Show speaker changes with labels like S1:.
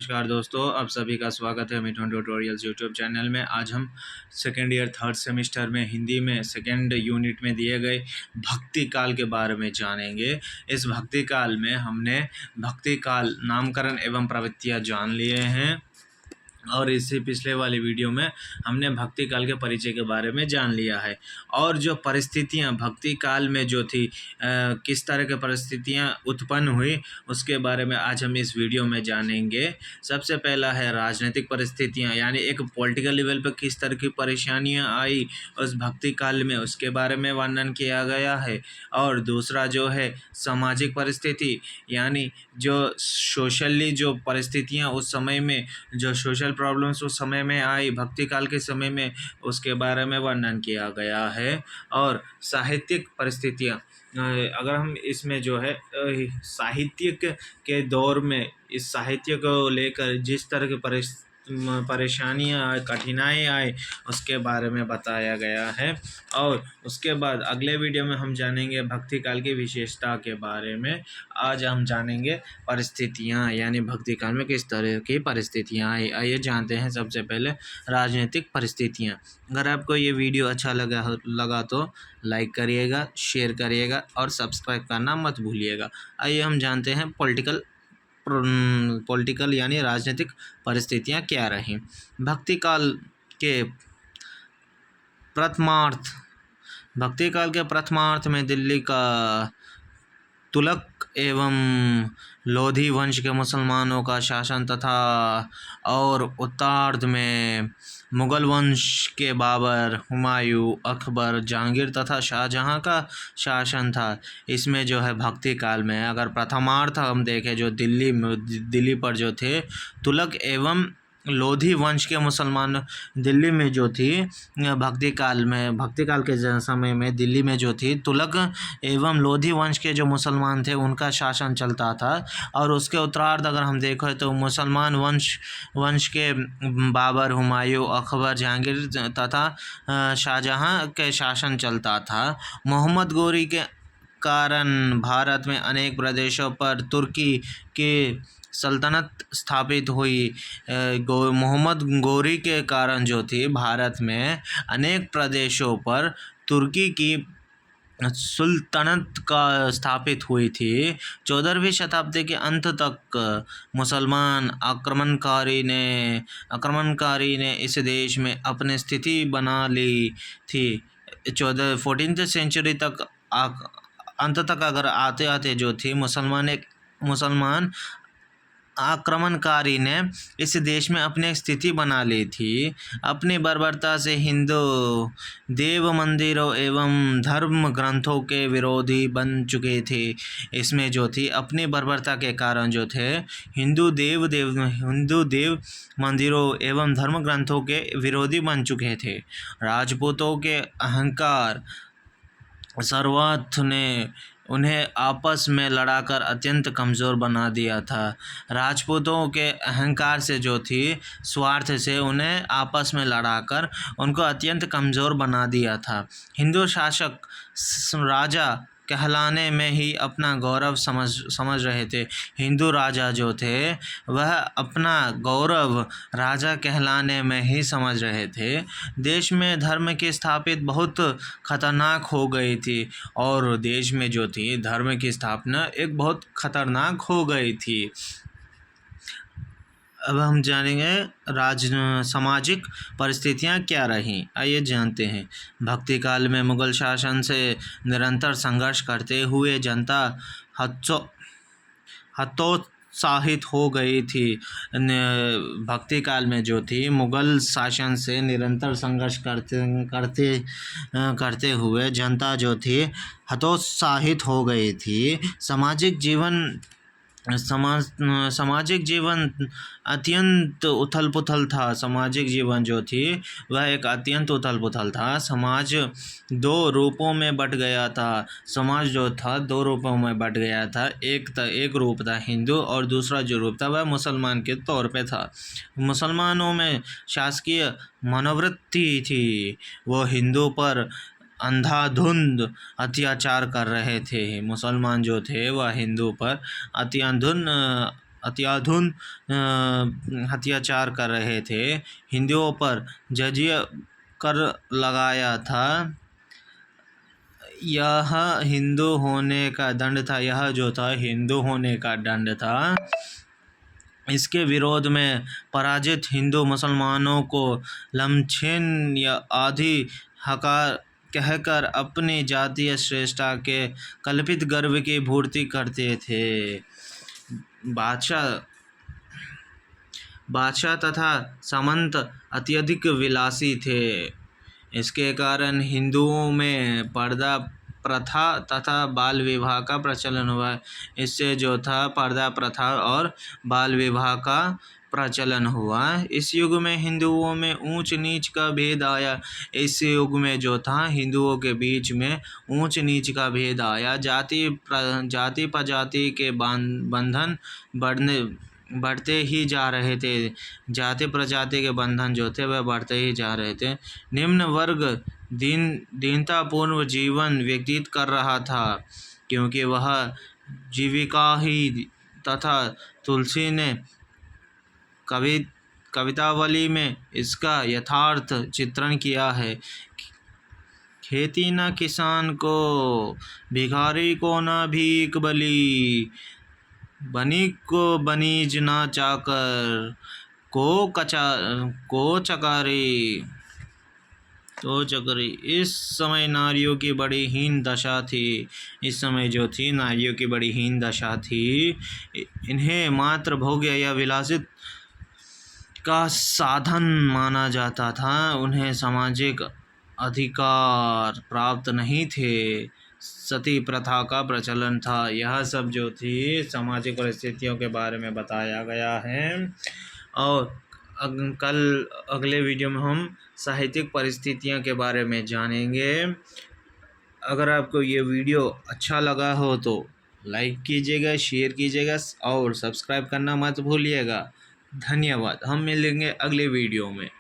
S1: नमस्कार दोस्तों, आप सभी का स्वागत है मिथुन ट्यूटोरियल्स यूट्यूब चैनल में। आज हम सेकेंड ईयर थर्ड सेमेस्टर में हिंदी में सेकेंड यूनिट में दिए गए भक्ति काल के बारे में जानेंगे। इस भक्ति काल में हमने भक्ति काल नामकरण एवं प्रवृत्तियाँ जान लिए हैं और इससे पिछले वाली वीडियो में हमने भक्ति काल के परिचय के बारे में जान लिया है। और जो परिस्थितियां भक्ति काल में जो थी किस तरह की परिस्थितियां उत्पन्न हुई उसके बारे में आज हम इस वीडियो में जानेंगे। सबसे पहला है राजनीतिक परिस्थितियां, यानी एक पॉलिटिकल लेवल पर किस तरह की परेशानियां आई उस भक्ति काल में, उसके बारे में वर्णन किया गया है। और दूसरा जो है सामाजिक परिस्थिति, यानी जो सोशली जो परिस्थितियां उस समय में, जो सोशल प्रॉब्लम्स उस समय में आई भक्ति काल के समय में, उसके बारे में वर्णन किया गया है। और साहित्यिक परिस्थितियाँ, अगर हम इसमें जो है साहित्यिक के दौर में इस साहित्य को लेकर जिस तरह की परेशानियाँ आए, कठिनाई आए, उसके बारे में बताया गया है। और उसके बाद अगले वीडियो में हम जानेंगे भक्ति काल की विशेषता के बारे में। आज हम जानेंगे परिस्थितियाँ, यानी भक्ति काल में किस तरह की परिस्थितियाँ आई। आइए जानते हैं सबसे पहले राजनीतिक परिस्थितियाँ। अगर आपको ये वीडियो अच्छा लगा तो लाइक करिएगा, शेयर करिएगा और सब्सक्राइब करना मत भूलिएगा। आइए हम जानते हैं पॉलिटिकल यानी राजनीतिक परिस्थितियां क्या रहीं। भक्ति काल के प्रथमार्थ में दिल्ली का तुगलक एवं लोधी वंश के मुसलमानों का शासन तथा और उत्तरार्ध में मुगल वंश के बाबर, हुमायूं, अकबर, जहांगीर तथा शाहजहां का शासन था। इसमें जो है भक्ति काल में अगर प्रथमार्थ हम देखें, जो दिल्ली पर जो थे तुगलक एवं लोधी वंश के मुसलमान दिल्ली में जो थी भक्ति काल के समय में दिल्ली में जो थी तुगलक एवं लोधी वंश के जो मुसलमान थे उनका शासन चलता था। और उसके उत्तरार्ध अगर हम देखें तो मुसलमान वंश के बाबर, हुमायूं, अकबर, जहांगीर तथा शाहजहां के शासन चलता था। मोहम्मद गोरी के कारण भारत में अनेक प्रदेशों पर तुर्की के सल्तनत स्थापित हुई। मोहम्मद गोरी के कारण जो थी भारत में अनेक प्रदेशों पर तुर्की की सुल्तनत का स्थापित हुई थी। 14वीं शताब्दी के अंत तक मुसलमान आक्रमणकारी ने इस देश में अपनी स्थिति बना ली थी। 14th सेंचुरी तक अंत तक अगर आते जो थी मुसलमान आक्रमणकारी ने इस देश में अपनी स्थिति बना ली थी। अपनी बर्बरता से हिंदू देव मंदिरों एवं धर्म ग्रंथों के विरोधी बन चुके थे। इसमें जो थी अपनी बर्बरता के कारण जो थे हिंदू देव मंदिरों एवं धर्म ग्रंथों के विरोधी बन चुके थे। राजपूतों के अहंकार सर्वाथ ने उन्हें आपस में लड़ाकर अत्यंत कमज़ोर बना दिया था। राजपूतों के अहंकार से जो थी स्वार्थ से उन्हें आपस में लड़ाकर उनको अत्यंत कमज़ोर बना दिया था। हिंदू शासक राजा कहलाने में ही अपना गौरव समझ रहे थे। हिंदू राजा जो थे वह अपना गौरव राजा कहलाने में ही समझ रहे थे। देश में धर्म की स्थापित बहुत खतरनाक हो गई थी और देश में जो थी धर्म की स्थापना एक बहुत खतरनाक हो गई थी। अब हम जानेंगे सामाजिक परिस्थितियां क्या रहीं। आइए जानते हैं। भक्ति काल में मुगल शासन से निरंतर संघर्ष करते हुए जनता हतोत्साहित हो गई थी। भक्ति काल में जो थी मुगल शासन से निरंतर संघर्ष करते हुए जनता जो थी हतोत्साहित हो गई थी। सामाजिक जीवन अत्यंत उथल पुथल था। सामाजिक जीवन जो थी वह एक अत्यंत उथल पुथल था। समाज दो रूपों में बट गया था। समाज जो था दो रूपों में बट गया था। एक रूप था हिंदू और दूसरा जो रूप था वह मुसलमान के तौर पे था। मुसलमानों में शासकीय मनोवृत्ति थी, वो हिंदू पर अंधाधुंध अत्याचार कर रहे थे। मुसलमान जो थे वह हिंदू पर अत्याधुन अत्याचार कर रहे थे, हिंदुओं पर जजिया कर लगाया था। यह हिंदू होने का दंड था, यह जो था हिंदू होने का दंड था। इसके विरोध में पराजित हिंदू मुसलमानों को लमछेन या आदि हकार कहकर अपनी जातीय श्रेष्ठता के कल्पित गर्व की पूर्ति करते थे। बादशाह तथा सामंत अत्यधिक विलासी थे। इसके कारण हिंदुओं में पर्दा प्रथा तथा बाल विवाह का प्रचलन हुआ। इससे जो था पर्दा प्रथा और बाल विवाह का प्रचलन हुआ। इस युग में हिंदुओं में ऊंच नीच का भेद आया। इस युग में जो था हिंदुओं के बीच में ऊंच नीच का भेद आया। जाति प्रजाति के बंधन बढ़ते ही जा रहे थे। जाति प्रजाति के बंधन जो थे वह बढ़ते ही जा रहे थे। निम्न वर्ग दीनतापूर्ण जीवन व्यतीत कर रहा था, क्योंकि वह जीविका ही तथा तुलसी ने कवितावली में इसका यथार्थ चित्रण किया है। खेती न किसान को, भिखारी को न भीख बली, बनिक को बनीज न चाकर, को चकरी। इस समय नारियों की बड़ी हीन दशा थी। इस समय जो थी नारियों की बड़ी हीन दशा थी। इन्हें मात्र भोग्य या विलासित का साधन माना जाता था। उन्हें सामाजिक अधिकार प्राप्त नहीं थे। सती प्रथा का प्रचलन था। यह सब जो थी सामाजिक परिस्थितियों के बारे में बताया गया है। और कल अगले वीडियो में हम साहित्यिक परिस्थितियों के बारे में जानेंगे। अगर आपको ये वीडियो अच्छा लगा हो तो लाइक कीजिएगा, शेयर कीजिएगा और सब्सक्राइब करना मत भूलिएगा। धन्यवाद। हम मिलेंगे अगले वीडियो में।